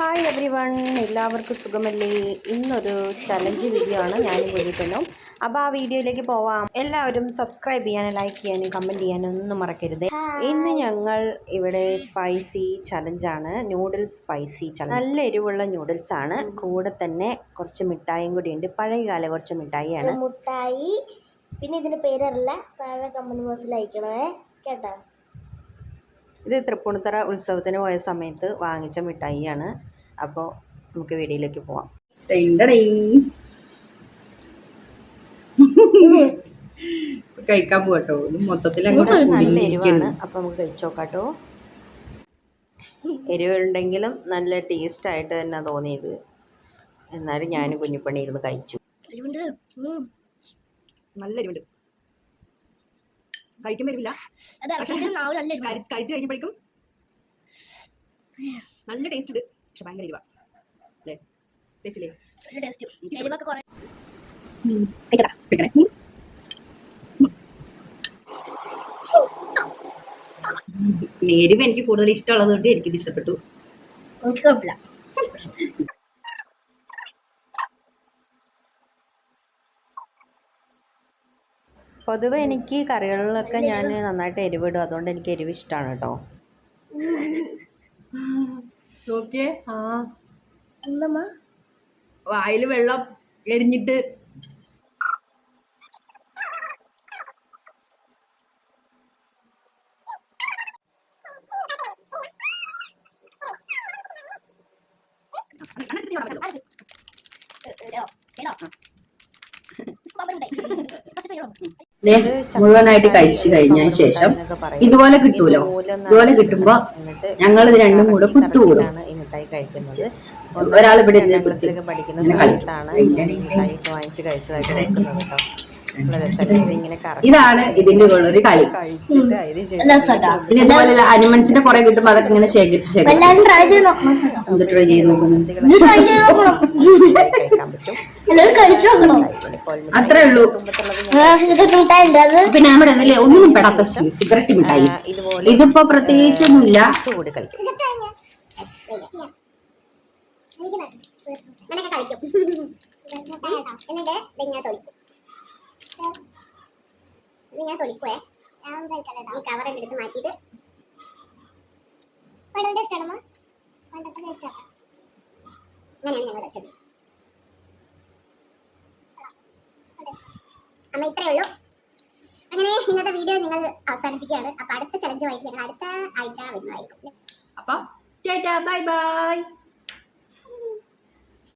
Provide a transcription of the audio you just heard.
Hi every one, എല്ലാവർക്കും സുഖമല്ലേ? ഇന്നൊരു ചലഞ്ച് വീഡിയോ ആണ് ഞാനും കൂടിയിട്ടുണ്ടാവും. അപ്പോൾ ആ വീഡിയോയിലേക്ക് പോവാം. എല്ലാവരും സബ്സ്ക്രൈബ് ചെയ്യാനും ലൈക്ക് ചെയ്യാനും കമൻറ്റ് ചെയ്യാനും ഒന്നും മറക്കരുത്. ഇന്ന് ഞങ്ങൾ ഇവിടെ സ്പൈസി ചലഞ്ചാണ്, നൂഡിൽസ് സ്പൈസി ചലഞ്ച്. നല്ല എരിവുള്ള നൂഡിൽസ് ആണ്, കൂടെ തന്നെ കുറച്ച് മിഠായിയും കൂടി ഉണ്ട്. പഴയകാല കുറച്ച് മിഠായിയാണ്. മിഠായി പിന്നെ ഇതിൻ്റെ പേരല്ല, താഴെ കമൻറ്റ് ബോക്സിൽ അയക്കണേ കേട്ടോ. ഇത് തൃപ്പൂണിത്തറ ഉത്സവത്തിന് പോയ സമയത്ത് വാങ്ങിച്ച മിഠായിയാണ്. അപ്പോൾ നമുക്ക് വീഡിയോയിലേക്ക് പോവാം. കഴിക്കാൻ പോകട്ടോ, മൊത്തത്തിൽ നല്ല എരിവാണ്. അപ്പോൾ നമുക്ക് കഴിച്ചു നോക്കാട്ടോ. എരിവുണ്ടെങ്കിലും നല്ല ടേസ്റ്റായിട്ട് തന്നെ തോന്നിയത്. എന്നാലും ഞാൻ കുഞ്ഞിപ്പണി ഇരുന്ന് കഴിച്ചു. നല്ല എരിവുണ്ട്, കഴിക്കാൻ പറ്റില്ല. കഴിച്ചു കഴിഞ്ഞപ്പോഴേക്കും നല്ല ടേസ്റ്റ് ഉണ്ട്, പക്ഷെ ഭയങ്കര എരിവാ അല്ലേ? ടേസ്റ്റ് ഇല്ലേ? എരിവ് എനിക്ക് കൂടുതൽ ഇഷ്ടമുള്ളത് കൊണ്ട് എനിക്കിത് ഇഷ്ടപ്പെട്ടു. എനിക്ക് കുഴപ്പമില്ല. പൊതുവെ എനിക്ക് കറികളിലൊക്കെ ഞാൻ നന്നായിട്ട് എരിവിടും, അതുകൊണ്ട് എനിക്ക് എരിവ് ഇഷ്ടമാണ് കേട്ടോ. നോക്കിയേ, വായിൽ വെള്ളം എരിഞ്ഞിട്ട് മുഴുവനായിട്ട് കഴിച്ചു കഴിഞ്ഞതിന് ശേഷം ഇതുപോലെ കിട്ടൂലോ, ഇതുപോലെ കിട്ടുമ്പോ ഞങ്ങൾ ഇത് രണ്ടും കൂടെ കുത്തുകൂടും. ഈ മിഠായി കഴിക്കുന്നത് ഒരാൾ ഇവിടെ പഠിക്കുന്ന സമയത്താണ് മിഠായി വാങ്ങിച്ച് കഴിച്ചതായിട്ട് കേൾക്കുന്നത് കേട്ടോ. ഇതാണ് ഇതിന്റെ ഒരു കളി. പിന്നെ ഇതുപോലെ അനിമൽസിന്റെ കുറെ കിട്ടുമ്പോ അതൊക്കെ ഇങ്ങനെ ശേഖരിച്ച് ട്രൈ ചെയ്ത് അത്രേ ഉള്ളൂ. പിന്നെ നമ്മുടെ ഇതിലെ ഒന്നും പെടാത്ത സിഗരറ്റ് മിഠായി, ഇതിപ്പോ പ്രത്യേകിച്ചൊന്നുമില്ല. ഞാൻ തൊലിക്കുവേ, ഈ കവറൊക്കെ എടുത്ത് മാറ്റിയിട്ട് അങ്ങനെയാണ് ഞങ്ങൾ വെച്ചത്. അമ്മ ഇത്രയേ ഉള്ളൂ. അങ്ങനെ ഇന്നത്തെ വീഡിയോ നിങ്ങൾ അവസാനിപ്പിക്കുകയാണ്. അപ്പൊ അടുത്ത ചലഞ്ചുമായിട്ട് ഞങ്ങൾ അടുത്ത ആഴ്ച വരുന്നതായിരിക്കും. അപ്പൊ ബൈ ബൈ.